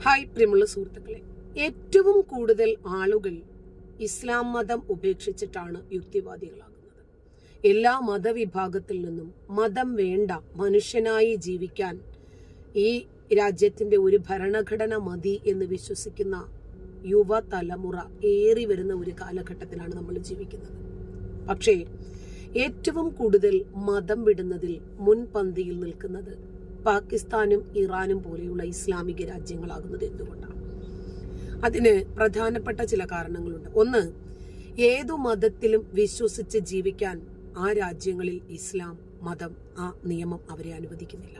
Hi പ്രിയമുള്ള സുഹൃത്തുക്കളെ, ഏറ്റവും കൂടുതൽ ആളുകൾ ഇസ്ലാം മതം ഉപേക്ഷിച്ചിട്ടാണ് യുക്തിവാദികളാകുന്നത്. എല്ലാ മതവിഭാഗത്തിൽ നിന്നും മതം വേണ്ട, മനുഷ്യനായി ജീവിക്കാൻ ഈ രാജ്യത്തിന്റെ ഒരു ഭരണഘടന മതി എന്ന് വിശ്വസിക്കുന്ന യുവതലമുറ ഏറി വരുന്ന ഒരു കാലഘട്ടത്തിലാണ് നമ്മൾ ജീവിക്കുന്നത്. പക്ഷേ ഏറ്റവും കൂടുതൽ മതം വിടുന്നതിൽ മുൻപന്തിയിൽ നിൽക്കുന്നത് പാകിസ്ഥാനും ഇറാനും പോലെയുള്ള ഇസ്ലാമിക രാജ്യങ്ങളാകുന്നത് എന്തുകൊണ്ടാണ്? അതിന് പ്രധാനപ്പെട്ട ചില കാരണങ്ങളുണ്ട്. ഒന്ന്, ഏതു മതത്തിലും വിശ്വസിച്ച് ജീവിക്കാൻ ആ രാജ്യങ്ങളിൽ ഇസ്ലാം മതം ആ നിയമം അവരെ അനുവദിക്കുന്നില്ല.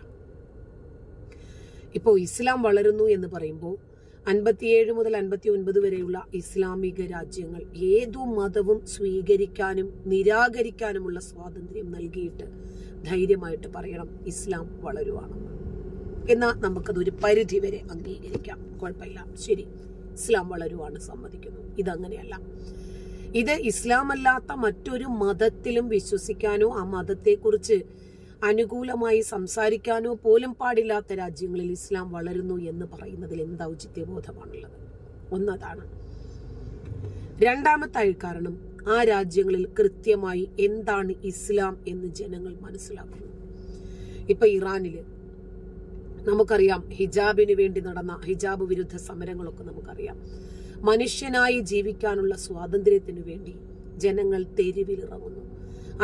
ഇപ്പോൾ ഇസ്ലാം വളരുന്നു എന്ന് പറയുമ്പോൾ 57 മുതൽ 59 വരെയുള്ള ഇസ്ലാമിക രാജ്യങ്ങൾ ഏതു മതവും സ്വീകരിക്കാനും നിരാകരിക്കാനുമുള്ള സ്വാതന്ത്ര്യം നൽകിയിട്ട് ധൈര്യമായിട്ട് പറയണം ഇസ്ലാം വളരുവാണെന്ന്. എന്നാൽ നമുക്കതൊരു പരിധി വരെ അംഗീകരിക്കാം, കുഴപ്പമില്ല, ശരി, ഇസ്ലാം വളരുവാണ്, സമ്മതിക്കുന്നു. ഇതങ്ങനെയല്ല. ഇത് ഇസ്ലാം അല്ലാത്ത മറ്റൊരു മതത്തിലും വിശ്വസിക്കാനോ ആ മതത്തെക്കുറിച്ച് അനുകൂലമായി സംസാരിക്കാനോ പോലും പാടില്ലാത്ത രാജ്യങ്ങളിൽ ഇസ്ലാം വളരുന്നു എന്ന് പറയുന്നതിൽ എന്ത് ഔചിത്യബോധമാണുള്ളത്? ഒന്നതാണ്. രണ്ടാമത്തെ കാരണം, ആ രാജ്യങ്ങളിൽ കൃത്യമായി എന്താണ് ഇസ്ലാം എന്ന് ജനങ്ങൾ മനസ്സിലാക്കുന്നു. ഇപ്പൊ ഇറാനില് നമുക്കറിയാം, ഹിജാബിന് വേണ്ടി നടന്ന ഹിജാബ് വിരുദ്ധ സമരങ്ങളൊക്കെ നമുക്കറിയാം. മനുഷ്യനായി ജീവിക്കാനുള്ള സ്വാതന്ത്ര്യത്തിനു വേണ്ടി ജനങ്ങൾ തെരുവിലിറങ്ങുന്നു.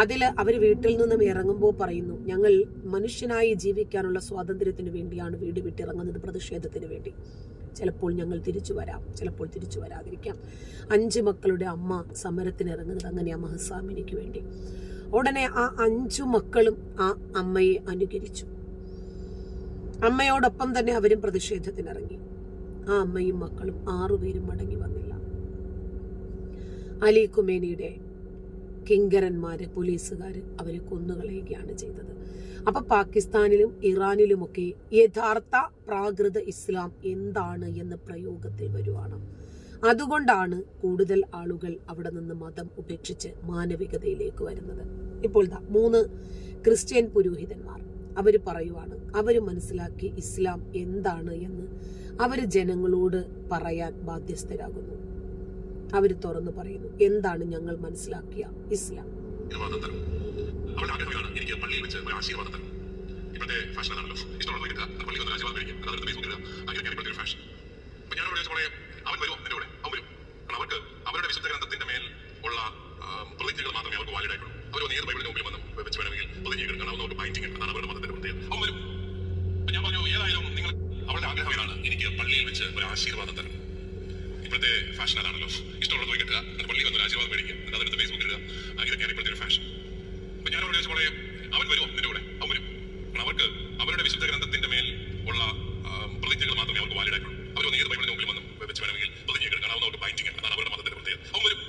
അതില് അവർ വീട്ടിൽ നിന്നും ഇറങ്ങുമ്പോൾ പറയുന്നു, ഞങ്ങൾ മനുഷ്യനായി ജീവിക്കാനുള്ള സ്വാതന്ത്ര്യത്തിന് വേണ്ടിയാണ് വീട് വിട്ടിറങ്ങുന്നത്, പ്രതിഷേധത്തിന് വേണ്ടി. ചിലപ്പോൾ ഞങ്ങൾ തിരിച്ചു വരാം, ചിലപ്പോൾ തിരിച്ചു വരാതിരിക്കാം. 5 മക്കളുടെ അമ്മ സമരത്തിന് ഇറങ്ങുന്നത് അങ്ങനെയാ, മഹസാമിനിക്ക് വേണ്ടി. ഉടനെ ആ 5 മക്കളും ആ അമ്മയെ അനുകരിച്ചു. അമ്മയോടൊപ്പം തന്നെ അവരും പ്രതിഷേധത്തിനിറങ്ങി. ആ അമ്മയും മക്കളും 6 പേരും മടങ്ങി വന്നില്ല. അലി ഖുമേനിയുടെ കിങ്കരന്മാര്, പോലീസുകാര് അവരെ കൊന്നുകളയുകയാണ് ചെയ്തത്. അപ്പൊ പാകിസ്ഥാനിലും ഇറാനിലുമൊക്കെ യഥാർത്ഥ പ്രാകൃത ഇസ്ലാം എന്താണ് എന്ന് പ്രയോഗത്തിൽ വരുവാണ്. അതുകൊണ്ടാണ് കൂടുതൽ ആളുകൾ അവിടെ നിന്ന് മതം ഉപേക്ഷിച്ച് മാനവികതയിലേക്ക് വരുന്നത്. ഇപ്പോൾ 3 ക്രിസ്ത്യൻ പുരോഹിതന്മാർ അവര് പറയുവാണ്, അവര് മനസ്സിലാക്കി ഇസ്ലാം എന്താണ് എന്ന് അവര് ജനങ്ങളോട് പറയാൻ ബാധ്യസ്ഥരാകുന്നു. അവര് തുറന്നു പറയുന്നു, എന്താണ് ഞങ്ങൾ മനസ്സിലാക്കിയ ഇസ്ലാം. എനിക്ക് പള്ളിയിൽ വെച്ച് ഒരു ആശീർവാദം തരണം. ഇപ്പോഴത്തെ ഫാഷൻ അതാണല്ലോ, ഇഷ്ടമുള്ള പോയി കിട്ടുക, പള്ളിയിൽ വന്നൊരു ആശീർവാദം മേടിക്കുക, അതെടുത്ത് ഫേസ്ബുക്കിൽ ഇടുക, ഇതൊക്കെയാണ് ഇപ്പോഴത്തെ ഒരു ഫാഷൻ. അപ്പൊ ഞാൻ അവിടെ ചോദിച്ചോളെ, അവൻ വരുമോ നിന്റെ കൂടെ? അവൻ വരും. അവർക്ക് അവരുടെ വിശുദ്ധ ഗ്രന്ഥത്തിന്റെ മേൽ ഉള്ള പ്രതിജ്ഞകൾ മാത്രമേ അവർക്ക് വാലിഡ് ആയിട്ടുള്ളൂ. അവർ ഏത് ബൈബിളിന്റെ മുമ്പിൽ വന്നും വെച്ച് വേണമെങ്കിൽ പ്രതിജ്ഞകൾ കാണാവുന്ന അവർക്ക് ബൈൻഡിങ്, അതാണ് അവരുടെ മതത്തിന്റെ പ്രത്യേകത. അവൻ വരും.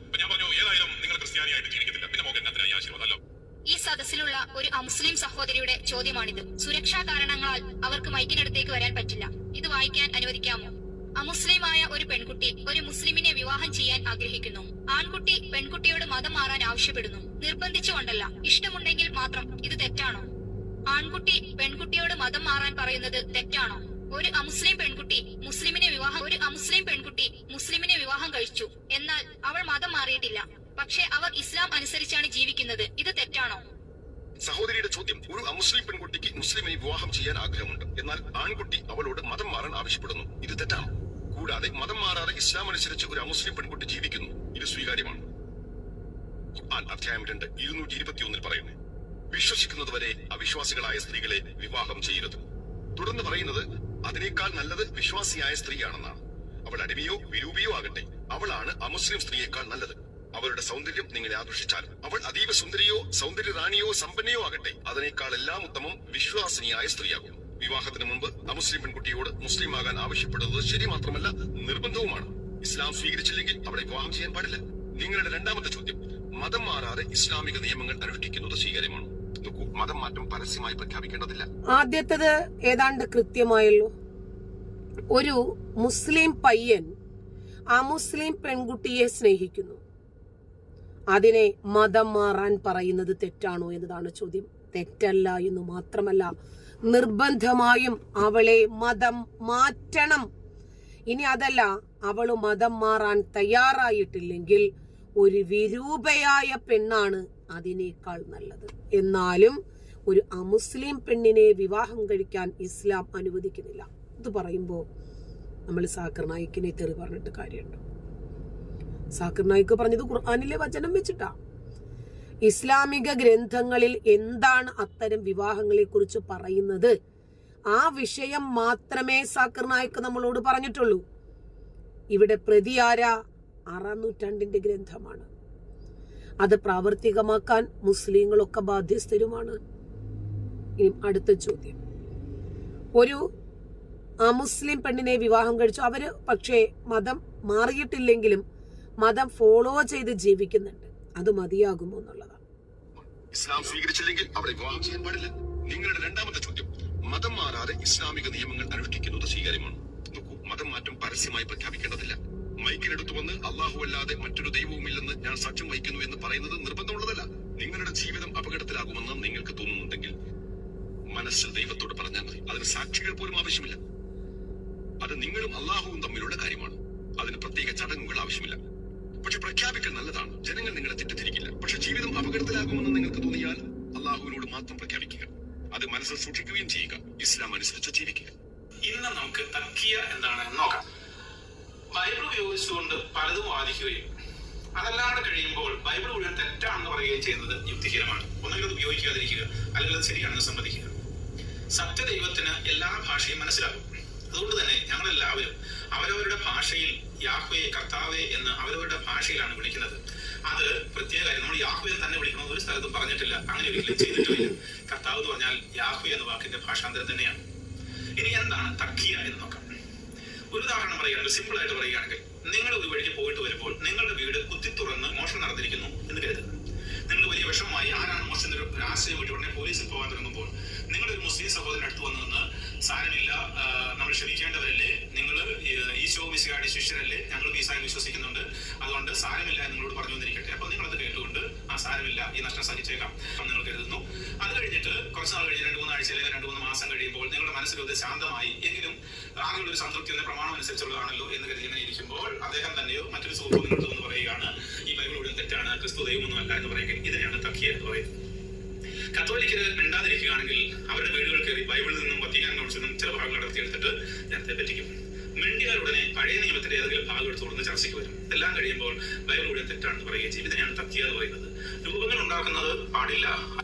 അപ്പൊ ഞാൻ പറഞ്ഞു, ഏതായാലും നിങ്ങൾ ക്രിസ്ത്യാനിയായിട്ട് ജീവിക്കത്തില്ല, പിന്നെ നമുക്ക് എന്നാത്തിനായി ആശീർവാദം? അല്ലോ. ഈ സദസ്സിലുള്ള ഒരു അമുസ്ലിം സഹോദരിയുടെ ചോദ്യമാണിത്. സുരക്ഷാ കാരണങ്ങളാൽ അവർക്ക് മൈക്കിനടുത്തേക്ക് വരാൻ പറ്റില്ല. ഇത് വായിക്കാൻ അനുവദിക്കാമോ? അമുസ്ലിമായ ഒരു പെൺകുട്ടി ഒരു മുസ്ലിമിനെ വിവാഹം ചെയ്യാൻ ആഗ്രഹിക്കുന്നു. ആൺകുട്ടി പെൺകുട്ടിയോട് മതം മാറാൻ ആവശ്യപ്പെടുന്നു. നിർബന്ധിച്ചുകൊണ്ടല്ല, ഇഷ്ടമുണ്ടെങ്കിൽ മാത്രം. ഇത് തെറ്റാണോ? ആൺകുട്ടി പെൺകുട്ടിയോട് മതം മാറാൻ പറയുന്നത് തെറ്റാണോ? ഒരു അമുസ്ലിം പെൺകുട്ടി മുസ്ലിമിനെ വിവാഹം കഴിച്ചു, എന്നാൽ അവൾ മതം മാറിയിട്ടില്ല. പക്ഷെ അവർ ഇസ്ലാം അനുസരിച്ചാണ് ജീവിക്കുന്നത്. ഇത് തെറ്റാണോ? സഹോദരിയുടെ ചോദ്യം, ഒരു അമുസ്ലിം പെൺകുട്ടിക്ക് മുസ്ലിമിനെ വിവാഹം ചെയ്യാൻ ആഗ്രഹമുണ്ട്, എന്നാൽ ആൺകുട്ടി അവളോട് മതം മാറാൻ ആവശ്യപ്പെടുന്നു. ഇത് തെറ്റാണ്. കൂടാതെ മതം മാറാതെ ഇസ്ലാം അനുസരിച്ച് ഒരു അമുസ്ലിം പെൺകുട്ടി ജീവിക്കുന്നു. ഇത് സ്വീകാര്യമാണ്. ഖുർആൻ അധ്യായം 2 221 പറയുന്നു, വിശ്വസിക്കുന്നതുവരെ അവിശ്വാസികളായ സ്ത്രീകളെ വിവാഹം ചെയ്യരുത്. തുടർന്ന് പറയുന്നത്, അതിനേക്കാൾ നല്ലത് വിശ്വാസിയായ സ്ത്രീയാണെന്നാണ്. അവൾ അടിമയോ വിരൂപിയോ ആകട്ടെ, അവളാണ് അമുസ്ലിം സ്ത്രീയേക്കാൾ നല്ലത്. അവരുടെ സൗന്ദര്യം നിങ്ങളെ ആകർഷിച്ചാലും അവൾ അതീവ സുന്ദരിയോ സൗന്ദര്യ റാണിയോ സമ്പന്നയോ ആകട്ടെ, അതിനേക്കാൾ എല്ലാം ഉത്തമം വിശ്വാസിനിയായ സ്ത്രീയാകും. വിവാഹത്തിന് മുമ്പ് അമുസ്ലിം പെൺകുട്ടിയോട് മുസ്ലിം ആകാൻ ആവശ്യപ്പെടുന്നത് ശരി മാത്രമല്ല, നിർബന്ധവുമാണ്. ഇസ്ലാം സ്വീകരിച്ചില്ലെങ്കിൽ അവളെ വിവാഹം ചെയ്യാൻ പാടില്ല. നിങ്ങളുടെ രണ്ടാമത്തെ ചോദ്യം, മതം മാറാതെ ഇസ്ലാമിക നിയമങ്ങൾ അനുഷ്ഠിക്കുന്നത് സ്വീകാര്യമാണോ? നോക്കൂ, മതം മാറ്റം പരസ്യമായി പ്രഖ്യാപിക്കേണ്ടതില്ല. ആദ്യത്തേത് ഏതാണ്ട് കൃത്യമായല്ലോ. ഒരു മുസ്ലിം പയ്യൻ അമുസ്ലിം പെൺകുട്ടിയെ സ്നേഹിക്കുന്നു, അതിനെ മതം മാറാൻ പറയുന്നത് തെറ്റാണോ എന്നതാണ് ചോദ്യം. തെറ്റല്ല എന്ന് മാത്രമല്ല, നിർബന്ധമായും അവളെ മതം മാറ്റണം. ഇനി അതല്ല, അവള് മതം മാറാൻ തയ്യാറായിട്ടില്ലെങ്കിൽ ഒരു വിരൂപയായ പെണ്ണാണ് അതിനേക്കാൾ നല്ലത്. എന്നാലും ഒരു അമുസ്ലിം പെണ്ണിനെ വിവാഹം കഴിക്കാൻ ഇസ്ലാം അനുവദിക്കുന്നില്ല. ഇത് പറയുമ്പോൾ നമ്മൾ സാക്കിർ നായിക്കിനെ തെറി പറഞ്ഞിട്ട് കാര്യമുണ്ടോ? സാക്കിർ നായിക്ക് പറഞ്ഞത് ഖുർആനിലെ വചനം വെച്ചിട്ടാ. ഇസ്ലാമിക ഗ്രന്ഥങ്ങളിൽ എന്താണ് അത്തരം വിവാഹങ്ങളെ കുറിച്ച് പറയുന്നത്, ആ വിഷയം മാത്രമേ സാക്കിർ നായിക്ക് നമ്മളോട് പറഞ്ഞിട്ടുള്ളൂ. ഇവിടെ പ്രതി ആരാ? 6-ാം നൂറ്റാണ്ടിന്റെ ഗ്രന്ഥമാണ്. അത് പ്രാവർത്തികമാക്കാൻ മുസ്ലിങ്ങളൊക്കെ ബാധ്യസ്ഥരുമാണ്. ഇനി അടുത്ത ചോദ്യം, ഒരു അമുസ്ലിം പെണ്ണിനെ വിവാഹം കഴിച്ചു, അവര് പക്ഷേ മതം മാറിയിട്ടില്ലെങ്കിലും മതം ഫോളോ ചെയ്ത് ജീവിക്കുന്നുണ്ട്, അത് മതിയാകുമോ എന്നുള്ളതാണ്. ഇസ്ലാം സ്വീകരിച്ചില്ലെങ്കിൽ അവരെ വിവാഹം ചെയ്യാൻ പാടില്ല. നിങ്ങളുടെ രണ്ടാമത്തെ ചോദ്യം, മതം മാറാതെ ഇസ്ലാമിക നിയമങ്ങൾ അനുഷ്ഠിക്കുന്നത് സ്വീകാര്യമാണ്. നോക്കൂ, മതം മാറ്റം പരസ്യമായി പ്രഖ്യാപിക്കേണ്ടതില്ല. മൈക്കിനെടുത്തു വന്ന് അള്ളാഹു അല്ലാതെ മറ്റൊരു ദൈവവുമില്ലെന്ന് ഞാൻ സാക്ഷ്യം വഹിക്കുന്നു എന്ന് പറയുന്നത് നിർബന്ധമുള്ളതല്ല. നിങ്ങളുടെ ജീവിതം അപകടത്തിലാകുമെന്ന് നിങ്ങൾക്ക് തോന്നുന്നുണ്ടെങ്കിൽ മനസ്സിൽ ദൈവത്തോട് പറഞ്ഞാൽ മതി. അതിന് സാക്ഷികൾ പോലും ആവശ്യമില്ല. അത് നിങ്ങളും അള്ളാഹുവും തമ്മിലുള്ള കാര്യമാണ്. അതിന് പ്രത്യേക ചടങ്ങുകൾ ആവശ്യമില്ല. പക്ഷെ പ്രഖ്യാപിക്കൽ നല്ലതാണ്. ജനങ്ങൾ നിങ്ങളെ തെറ്റിദ്ധരിക്കില്ല. പക്ഷെ ജീവിതം അപകടത്തിലാകുമെന്ന് നിങ്ങൾക്ക് തോന്നിയാൽ അള്ളാഹുവിനോട് മാത്രം പ്രഖ്യാപിക്കുക. അത് മനസ്സിൽ സൂക്ഷിക്കുകയും ചെയ്യുക. ഇസ്ലാം അനുസരിച്ച് ജീവിക്കുക. ഇന്ന് നമുക്ക് തഖിയ എന്താണെന്ന് നോക്കാം. ബൈബിൾ ഉപയോഗിച്ചുകൊണ്ട് പലതും വാദിക്കുകയും അതല്ലാതെ കഴിയുമ്പോൾ ബൈബിൾ മുഴുവൻ തെറ്റാണെന്ന് പറയുകയും ചെയ്യുന്നത് യുക്തിഹീനമാണ്. ഒന്നെങ്കിൽ അത് ഉപയോഗിക്കാതിരിക്കുക, അല്ലെങ്കിൽ അത് ശരിയാണെന്ന് സമ്മതിക്കുക. സത്യദൈവത്തിന് എല്ലാ ഭാഷയും മനസ്സിലാകും. അതുകൊണ്ട് തന്നെ ഞങ്ങളെല്ലാവരും അവരവരുടെ ഭാഷയിൽ യാഹ്വയെ, കർത്താവെ എന്ന് അവരവരുടെ ഭാഷയിലാണ് വിളിക്കുന്നത്. അത് പ്രത്യേക കാര്യം. നമ്മൾ യാഹ്വയെ തന്നെ വിളിക്കണമെന്ന് ഒരു സ്ഥലത്തും പറഞ്ഞിട്ടില്ല, അങ്ങനെ ഒരിക്കലും ചെയ്തിട്ടില്ല. കർത്താവ് എന്ന് പറഞ്ഞാൽ യാഹ്വ എന്ന വാക്കിന്റെ ഭാഷാന്തരം തന്നെയാണ്. ഇനി എന്താണ് തഖിയ എന്ന് നോക്കാം. ഒരു ഉദാഹരണം പറയുകയാണെങ്കിൽ, സിമ്പിൾ ആയിട്ട് പറയുകയാണെങ്കിൽ, നിങ്ങൾ ഒരു വഴിക്ക് പോയിട്ട് വരുമ്പോൾ നിങ്ങളുടെ വീട് കുത്തി തുറന്ന് മോഷണം നടന്നിരിക്കുന്നു എന്ന് കരുതുക. നിങ്ങൾ വലിയ വിഷമമായി ആരാണ് മോഷണത്തിന് ഒരു ആശയം വിട്ട് ഉടനെ പോലീസിൽ പോകാൻ തുടങ്ങുമ്പോൾ നിങ്ങളുടെ ഒരു മുസ്ലിം സഹോദരൻ അടുത്ത് വന്നു നിന്ന്, സാരമില്ല, നമ്മൾ ക്ഷമിക്കേണ്ടവരല്ലേ, നിങ്ങൾ ഈശോ മിശിഹായുടെ ശിഷ്യരല്ലേ, ഞങ്ങൾ ഈസായിൽ വിശ്വസിക്കുന്നുണ്ട്, അതുകൊണ്ട് സാരമില്ല നിങ്ങളോട് പറഞ്ഞു വന്നിരിക്കട്ടെ. അപ്പൊ നിങ്ങളത് കേട്ടുകൊണ്ട് ആ സാരമില്ല, ഈ നഷ്ടം സഹിച്ചേക്കാം നിങ്ങൾ കരുതുന്നു. അത് കഴിഞ്ഞിട്ട് കുറച്ച് നാൾ കഴിഞ്ഞ് 2-3 ആഴ്ച അല്ലെങ്കിൽ 2-3 മാസം കഴിയുമ്പോൾ നിങ്ങളുടെ മനസ്സിലത് ശാന്തമായി, എങ്കിലും ആകെയുള്ള ഒരു സംതൃപ്തി എന്ന പ്രമാണം അനുസരിച്ചുള്ളതാണല്ലോ എന്ന് കരുതി ഇങ്ങനെ ഇരിക്കുമ്പോൾ അദ്ദേഹം തന്നെയോ മറ്റൊരു സുഹൃത്തോ നിങ്ങളുടെ എന്ന് പറയുകയാണ്, ഈ ബൈബിൾ മുഴുവൻ തെറ്റാണ്, ക്രിസ്തു ദൈവമൊന്നുമല്ല എന്ന് പറയുക. ഇതിനെയാണ് തഖിയ എന്ന് പറയുന്നത്. കത്തോലിക്കര് മിണ്ടാതിരിക്കുകയാണെങ്കിൽ അവരുടെ വീടുകൾ കയറി ബൈബിളിൽ നിന്നും വത്തിക്കാൻ കൗൺസിൽ നിന്നും ചില ഭാഗങ്ങൾ നടത്തിയെടുത്തിട്ട് ജനത്തെ പറ്റിക്കും. മിണ്ടിയാൽ ഉടനെ പഴയ നിയമത്തിന്റെ ഏതെങ്കിലും ഭാഗം എടുത്ത് തുടർന്ന് ചർച്ചയ്ക്ക് വരും. ഇതെല്ലാം കഴിയുമ്പോൾ ബൈബിൾ മുഴുവൻ തെറ്റാണെന്ന് പറയുകയും ചെയ്യും. ഇതിനെയാണ് തഖിയ എന്ന് പറയുന്നത്. രൂപങ്ങൾ ഉണ്ടാക്കുന്നത് പാടില്ല.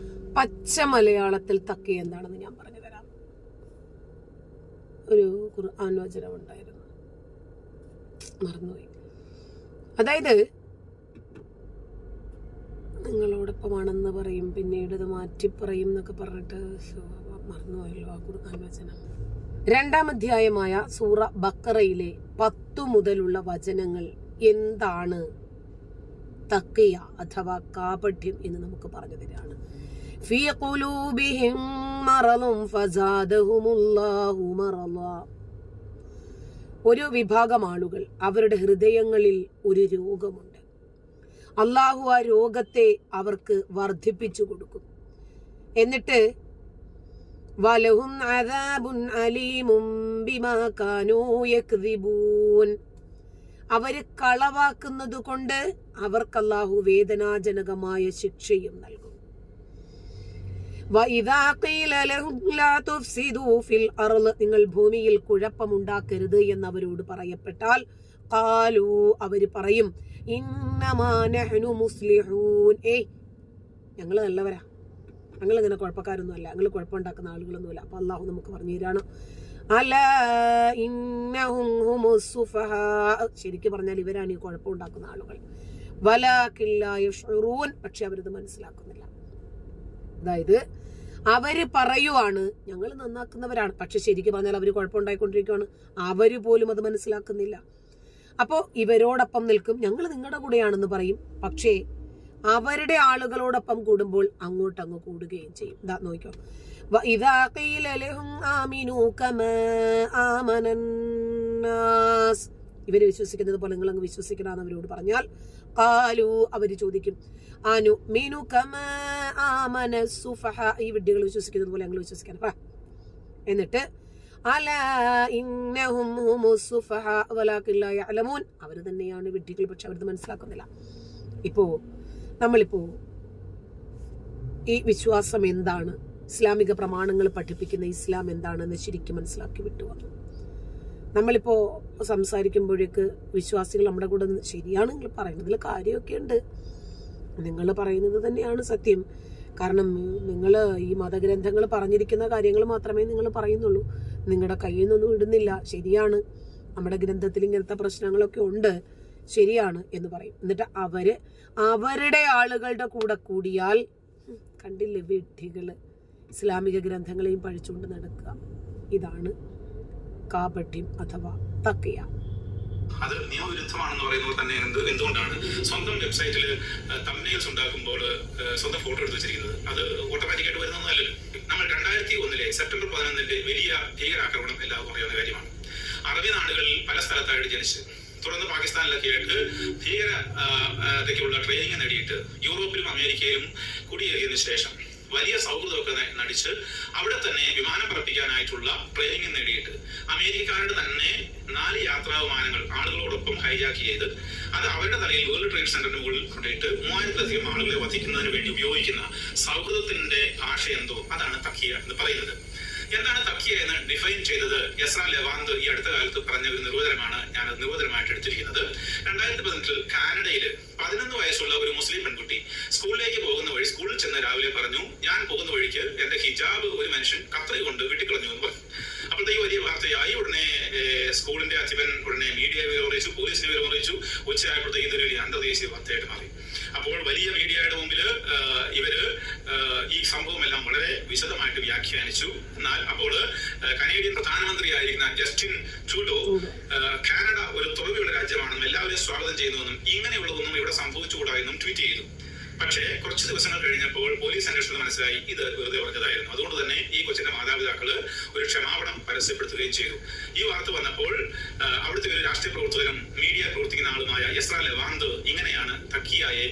പച്ച മലയാളത്തിൽ തഖിയ എന്താണെന്ന് ഞാൻ പറഞ്ഞു തരാം. ഒരു ഖുർആൻ വചനം ഉണ്ടായിരുന്നു, മറന്നുപോയി. അതായത് നിങ്ങളോടൊപ്പമാണെന്ന് പറയും, പിന്നീട് ഇത് മാറ്റി പറയും എന്നൊക്കെ പറഞ്ഞിട്ട് മറന്നുപോയല്ലോ ആ ഖുർആൻ വചനം. 2-ാം അധ്യായമായ സൂറ ബഖറയിലെ 10 മുതലുള്ള വചനങ്ങൾ എന്താണ് തഖിയ അഥവാ കാപഠ്യം എന്ന് നമുക്ക് പറഞ്ഞു തരാണ്. ഫീ ഖുലൂബിഹിം മറളും ഫസാദഹുമുല്ലാഹു മറളാ. ഒരു വിഭാഗം ആളുകൾ, അവരുടെ ഹൃദയങ്ങളിൽ ഒരു രോഗമുണ്ട്. അള്ളാഹു ആ രോഗത്തെ അവർക്ക് വർദ്ധിപ്പിച്ചു കൊടുക്കും. എന്നിട്ട് വലഹും അദാബുൻ അലീമും ബിമാ കാനൂ യക്ദിബൂൻ. അവര് കളവാക്കുന്നത് കൊണ്ട് അവർക്ക് അള്ളാഹു വേദനാജനകമായ ശിക്ഷയും നൽകും. വഇദാ ഖീല ലഹും ലാ തുഫ്സിദൂ ഫിൽ അർള്, നിങ്ങൾ ഭൂമിയിൽ കുഴപ്പമുണ്ടാക്കരുത് എന്ന് അവരോട് പറയപ്പെട്ടാൽ ഖാലൂ, അവര് പറയും, ഇന്നമാ നഹ്നു മുസ്ലിഹൂൻ, ഞങ്ങൾ നല്ലവരാ, ഞങ്ങൾ ഇങ്ങനെ കുഴപ്പക്കാരൊന്നും അല്ല, ഞങ്ങൾ കുഴപ്പമുണ്ടാക്കുന്ന ആളുകളൊന്നുമല്ല. അപ്പൊ അള്ളാഹു നമുക്ക് പറഞ്ഞു തരാണ്, അലാ ഇന്നഹും ഹുമുസ് സുഫഹാ, ശരിക്കും പറഞ്ഞാൽ ഇവരാണ് ഈ കുഴപ്പമുണ്ടാക്കുന്ന ആളുകൾ. വലാകിൻ ലാ യശ്ഉറൂൻ, പക്ഷെ അവരത് മനസ്സിലാക്കുന്നില്ല. അതായത് അവര് പറയുവാണ് ഞങ്ങൾ നന്നാക്കുന്നവരാണ്, പക്ഷെ ശരിക്കും പറഞ്ഞാൽ അവര് കുഴപ്പമുണ്ടായിക്കൊണ്ടിരിക്കുകയാണ്. അവര് പോലും അത് മനസ്സിലാക്കുന്നില്ല. അപ്പോ ഇവരോടൊപ്പം നിൽക്കും, ഞങ്ങൾ നിങ്ങളുടെ കൂടെയാണെന്ന് പറയും, പക്ഷേ അവരുടെ ആളുകളോടൊപ്പം കൂടുമ്പോൾ അങ്ങോട്ടങ്ങ് കൂടുകയും ചെയ്യും. ഇതാ നോക്കിക്കോ, വഇദാ ഖീല ലഹും ആമിനൂ കമാ ആമനന്നാസ്, ഇവര് വിശ്വസിക്കുന്നത് പോലെ നിങ്ങൾ അങ്ങ് വിശ്വസിക്കണമെന്ന് അവരോട് പറഞ്ഞാൽ ഖാലൂ, അവര് ചോദിക്കും, അനുമിനു കമാ ആമന സുഫഹാ, ഈ വിഡ്ഢികൾ വിശ്വസിക്കുന്നത് പോലെ ഞങ്ങൾ വിശ്വസിക്കാൻ. എന്നിട്ട് അലാ ഇന്നഹും ഹുമുസ് സുഫഹാ വലാകിൻ ലാ യഅലമൂൻ, അവർ തന്നെയാണ് വിഡ്ഢികൾ, പക്ഷെ അവരത് മനസ്സിലാക്കുന്നില്ല. നമ്മളിപ്പോ ഈ വിശ്വാസം എന്താണ്, ഇസ്ലാമിക പ്രമാണങ്ങൾ പഠിപ്പിക്കുന്ന ഇസ്ലാം എന്താണെന്ന് ശരിക്കും മനസ്സിലാക്കി വിട്ടു വന്നു. നമ്മളിപ്പോ സംസാരിക്കുമ്പോഴേക്ക് വിശ്വാസികൾ നമ്മുടെ കൂടെ ശരിയാണ്, നിങ്ങൾ പറയുന്നതിൽ കാര്യമൊക്കെ ഉണ്ട്, നിങ്ങൾ പറയുന്നത് തന്നെയാണ് സത്യം, കാരണം നിങ്ങൾ ഈ മതഗ്രന്ഥങ്ങൾ പറഞ്ഞിരിക്കുന്ന കാര്യങ്ങൾ മാത്രമേ നിങ്ങൾ പറയുന്നുള്ളൂ, നിങ്ങളുടെ കയ്യിൽ നിന്നൊന്നും ഇടുന്നില്ല, ശരിയാണ്, നമ്മുടെ ഗ്രന്ഥത്തിൽ ഇങ്ങനത്തെ പ്രശ്നങ്ങളൊക്കെ ഉണ്ട്, ശരിയാണ് എന്ന് പറയും. എന്നിട്ട് അവരുടെ ആളുകളുടെ കൂടെ കൂടിയാൽ കണ്ടില്ലേ വിഡ്ഢികള് ഇസ്ലാമിക ഗ്രന്ഥങ്ങളെയും പഴിച്ചുകൊണ്ട് നടക്കുക. ഇതാണ് കാപട്യം അഥവാ തഖിയ. അത് നിയമവിരുദ്ധമാണെന്ന് പറയുന്നത് തന്നെ എന്തുകൊണ്ടാണ് സ്വന്തം വെബ്സൈറ്റിൽ തംബ്നെയിൽസ് ഉണ്ടാക്കുമ്പോൾ സ്വന്തം ഫോട്ടോ എടുത്ത് വെച്ചിരിക്കുന്നത്? അത് ഓട്ടോമാറ്റിക്കായിട്ട് വരുന്നതല്ലല്ലോ. നമ്മൾ 2001 സെപ്റ്റംബർ 11 വലിയ ഭീകരാക്രമണം എല്ലാവർക്കും അറിയാവുന്ന കാര്യമാണ്. അറബി നാടുകളിൽ പല സ്ഥലത്തായിട്ട് ജനിച്ച് തുടർന്ന് പാകിസ്ഥാനിലൊക്കെ ആയിട്ട് ഭീകരതയ്ക്കുള്ള ട്രെയിനിങ് നേടിയിട്ട് യൂറോപ്പിലും അമേരിക്കയിലും കുടിയേറിയതിനു ശേഷം വലിയ സൗഹൃദമൊക്കെ നടിച്ച് അവിടെ തന്നെ വിമാനം പറപ്പിക്കാനായിട്ടുള്ള ട്രെയിനിങ് നേടിയിട്ട് അമേരിക്കക്കാരുടെ തന്നെ 4 യാത്രാ വിമാനങ്ങൾ ആളുകളോടൊപ്പം ഹൈജാക്ക് ചെയ്ത് അത് അവരുടെ തലയിൽ വേൾഡ് ട്രേഡ് സെന്ററിന് മുകളിൽ കൊണ്ടിട്ട് 3000-ലധികം ആളുകളെ വധിക്കുന്നതിന് വേണ്ടി ഉപയോഗിക്കുന്ന സൗഹൃദത്തിന്റെ ഭാഷ എന്തോ അതാണ് തഖിയ എന്ന് പറയുന്നത്. എന്താണ് തഖിയ എന്ന് ഡിഫൈൻ ചെയ്തത് യസ്ര ലെവാന്ത് ഈ അടുത്ത കാലത്ത് പറഞ്ഞ ഒരു നിർവചനമാണ് ഞാൻ നിർവചനമായിട്ട് എടുത്തിരിക്കുന്നത്. 2018 കാനഡയിൽ 11 വയസ്സുള്ള ഒരു മുസ്ലിം പെൺകുട്ടി സ്കൂളിലേക്ക് പോകുന്ന വഴി സ്കൂളിൽ ചെന്ന് രാവിലെ പറഞ്ഞു, ഞാൻ പോകുന്ന വഴിക്ക് എന്റെ ഹിജാബ് ഒരു മനുഷ്യൻ കത്രി കൊണ്ട് വെട്ടിക്കളഞ്ഞു എന്ന് പറഞ്ഞു. അപ്പോഴത്തേക്ക് വലിയ വാർത്തയായി. ഉടനെ സ്കൂളിന്റെ അധിപൻ ഉടനെ മീഡിയ വിവരം അറിയിച്ചു, പോലീസിനെ വിവരം അറിയിച്ചു. ഉച്ചയായപ്പോഴത്തേക്ക് ഇതൊരു വലിയ അന്തർദേശീയ വാർത്തയായിട്ട് മാറി. അപ്പോൾ വലിയ മീഡിയയുടെ മുമ്പിൽ ഇവര് ഈ സംഭവമെല്ലാം വളരെ വിശദമായിട്ട് വ്യാഖ്യാനിച്ചു. എന്നാൽ അപ്പോൾ കനേഡിയൻ പ്രധാനമന്ത്രിയായിരിക്കുന്ന ജസ്റ്റിൻ ട്രൂഡോ കാനഡ ഒരു തുറവിയുള്ള രാജ്യമാണെന്നും എല്ലാവരെയും സ്വാഗതം ചെയ്യുന്നുവെന്നും ഇങ്ങനെയുള്ളതൊന്നും ഇവിടെ സംഭവിച്ചുകൂടാ എന്നും ട്വീറ്റ് ചെയ്തു. പക്ഷേ കുറച്ച് ദിവസങ്ങൾ കഴിഞ്ഞപ്പോൾ പോലീസ് അന്വേഷണത്തിൽ മനസ്സിലായി ഇത് വെറുതെ പറഞ്ഞതായിരുന്നു. അതുകൊണ്ട് തന്നെ ഈ കൊച്ചിന്റെ മാതാപിതാക്കള് ഒരു ക്ഷമാപണം പരസ്യപ്പെടുത്തുകയും ചെയ്തു. ഈ വാർത്ത വന്നപ്പോൾ അവിടുത്തെ ഒരു രാഷ്ട്രീയ പ്രവർത്തകനും മീഡിയ പ്രവർത്തിക്കുന്ന ആളുമായ യസ്ര ലെവാന്ത് ഇങ്ങനെയാണ് തഖിയയെ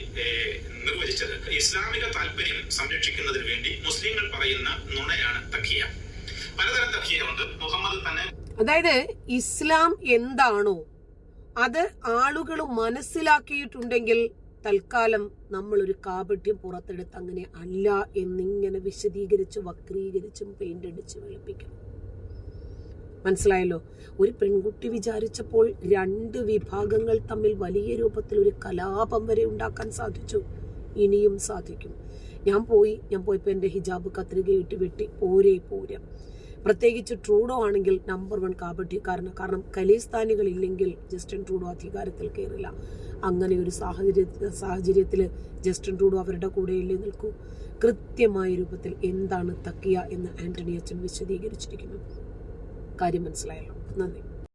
നിർവചിച്ചത്. ഇസ്ലാമിക താല്പര്യം സംരക്ഷിക്കുന്നതിന് വേണ്ടി മുസ്ലിങ്ങൾ പറയുന്ന നുണയാണ് തഖിയ. പലതരം തഖിയുണ്ട്. മുഹമ്മദ് തന്നെ, അതായത് ഇസ്ലാം എന്താണോ അത് ആളുകൾ മനസ്സിലാക്കിയിട്ടുണ്ടെങ്കിൽ തൽക്കാലം നമ്മളൊരു കാപട്യം പുറത്തെടുത്ത് അങ്ങനെ അല്ല എന്നിങ്ങനെ വിശദീകരിച്ച് വക്രീകരിച്ചും പെയിന്റ് അടിച്ച് വെളുപ്പിക്കണം. മനസ്സിലായല്ലോ? ഒരു പെൺകുട്ടി വിചാരിച്ചപ്പോൾ 2 വിഭാഗങ്ങൾ തമ്മിൽ വലിയ രൂപത്തിൽ ഒരു കലാപം വരെ ഉണ്ടാക്കാൻ സാധിച്ചു. ഇനിയും സാധിക്കും. ഞാൻ പോയപ്പോൾ എൻ്റെ ഹിജാബ് കത്രികയിട്ട് വെട്ടി പോരെ. പ്രത്യേകിച്ച് ട്രൂഡോ ആണെങ്കിൽ നമ്പർ 1 കാപട്യക്കാരന്. കാരണം ഖലിസ്ഥാനികൾ ഇല്ലെങ്കിൽ ജസ്റ്റിൻ ട്രൂഡോ അധികാരത്തിൽ കയറില്ല. അങ്ങനെ ഒരു സാഹചര്യത്തിൽ ജസ്റ്റിൻ ട്രൂഡോ അവരുടെ കൂടെയല്ലേ നിൽക്കൂ. കൃത്യമായ രൂപത്തിൽ എന്താണ് തഖിയ എന്ന് ആന്റണി അച്ഛൻ വിശദീകരിച്ചിരിക്കുന്നു. കാര്യം മനസ്സിലായല്ലോ. നന്ദി.